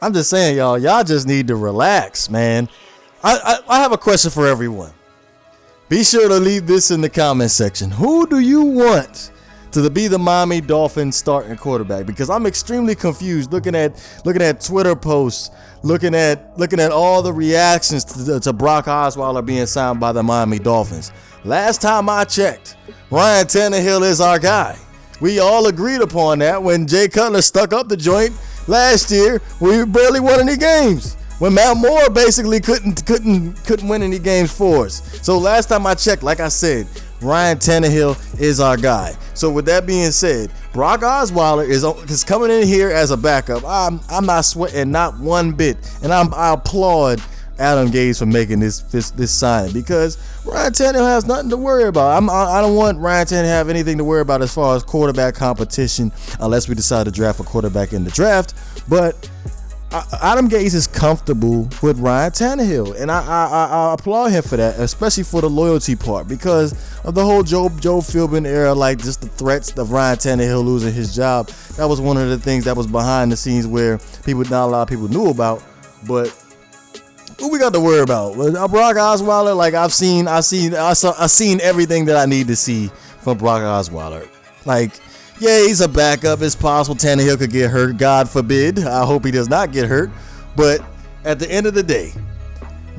I'm just saying, y'all just need to relax, man. I have a question for everyone. Be sure to leave this in the comment section. Who do you want to be the Miami Dolphins starting quarterback? Because I'm extremely confused looking at Twitter posts, looking at all the reactions to Brock Osweiler being signed by the Miami Dolphins. Last time I checked, Ryan Tannehill is our guy. We all agreed upon that when Jay Cutler stuck up the joint last year. We barely won any games. When Matt Moore basically couldn't win any games for us. So last time I checked, like I said, Ryan Tannehill is our guy. So with that being said, Brock Osweiler is coming in here as a backup. I'm not sweating not one bit, and I applaud Adam Gase for making this signing, because Ryan Tannehill has nothing to worry about. I don't want Ryan Tannehill to have anything to worry about as far as quarterback competition, unless we decide to draft a quarterback in the draft. But Adam Gase is comfortable with Ryan Tannehill, and I applaud him for that, especially for the loyalty part, because of the whole Joe Philbin era, like just the threats of Ryan Tannehill losing his job. That was one of the things that was behind the scenes where not a lot of people knew about. But who we got to worry about? Brock Osweiler, like I've seen everything that I need to see from Brock Osweiler. Like, yeah, he's a backup. It's possible Tannehill could get hurt. God forbid. I hope he does not get hurt. But at the end of the day,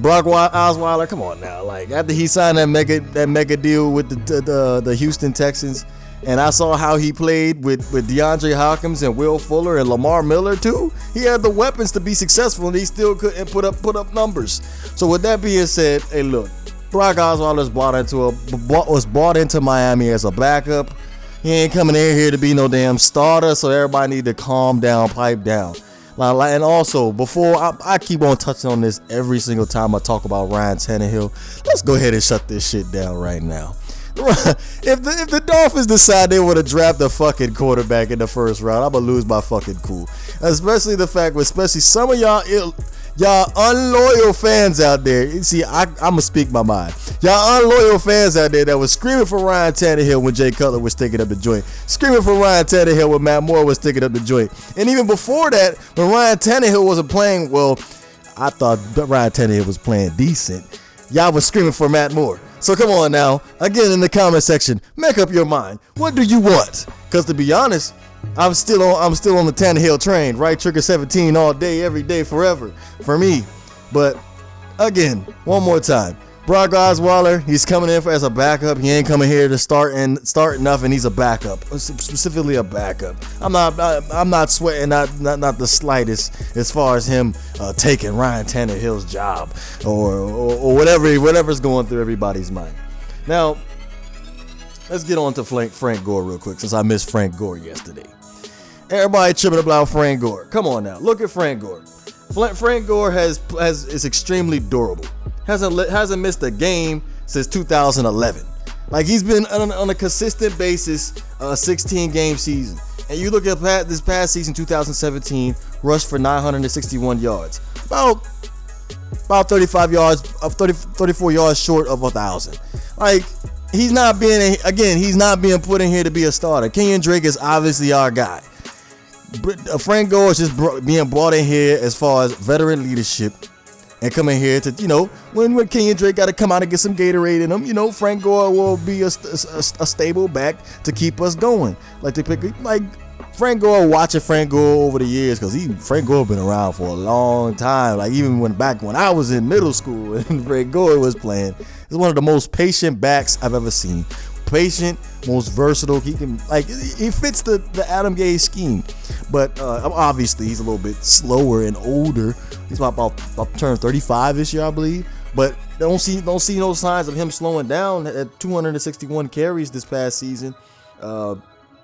Brock Osweiler, come on now. Like, after he signed that mega deal with the Houston Texans, and I saw how he played with DeAndre Hopkins and Will Fuller and Lamar Miller too. He had the weapons to be successful, and he still couldn't put up numbers. So with that being said, hey, look, Brock Osweiler was brought into Miami as a backup. He ain't coming in here to be no damn starter, so everybody need to calm down, pipe down. And also, before I keep on touching on this every single time I talk about Ryan Tannehill, let's go ahead and shut this shit down right now. If the Dolphins decide they want to draft a fucking quarterback in the first round, I'm gonna lose my fucking cool. Especially some of y'all unloyal fans out there. See, I'm gonna speak my mind. Y'all unloyal fans out there that was screaming for Ryan Tannehill when Jay Cutler was sticking up the joint, screaming for Ryan Tannehill when Matt Moore was sticking up the joint, and even before that, when Ryan Tannehill wasn't playing well, I thought Ryan Tannehill was playing decent. Y'all was screaming for Matt Moore. So come on now, again in the comment section, make up your mind. What do you want? Because to be honest, I'm still on the Tannehill train. Right trigger 17 all day, every day, forever for me. But again, one more time, Brock Osweiler, he's coming in as a backup. He ain't coming here to start nothing. He's a backup, specifically a backup. I'm not sweating, not the slightest, as far as him taking Ryan Tannehill's job or whatever's going through everybody's mind. Now, let's get on to Frank Gore real quick, since I missed Frank Gore yesterday. Everybody tripping about Frank Gore. Come on now, look at Frank Gore. Frank Gore is extremely durable. Hasn't missed a game since 2011. Like, he's been on a consistent basis, 16-game season. And you look at this past season, 2017, rushed for 961 yards, about 34 yards short of 1,000. Like, he's not being put in here to be a starter. Kenyon Drake is obviously our guy. Frank Gore is just being brought in here as far as veteran leadership. And coming here to, when Kenyon Drake got to come out and get some Gatorade in him, Frank Gore will be a stable back to keep us going. Frank Gore, watching Frank Gore over the years, because Frank Gore been around for a long time. Like, even back when I was in middle school and Frank Gore was playing, he's one of the most patient backs I've ever seen. Patient, most versatile. He fits the Adam Gase scheme, but obviously he's a little bit slower and older. He's about turn 35 this year, I believe. But don't see no signs of him slowing down. At 261 carries this past season,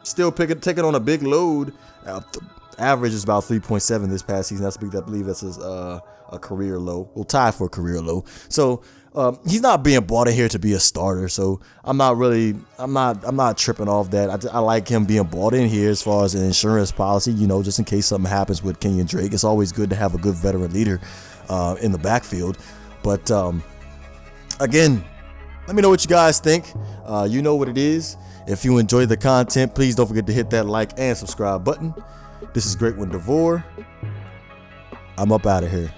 still taking on a big load. Average is about 3.7 this past season. I believe that's a career low. We'll tie for a career low. So he's not being brought in here to be a starter. So I'm not tripping off that. I like him being brought in here as far as an insurance policy, just in case something happens with Kenyon Drake. It's always good to have a good veteran leader in the backfield. But again, let me know what you guys think. You know what it is. If you enjoyed the content, please don't forget to hit that like and subscribe button. This is GreatOne DeVore. I'm up out of here.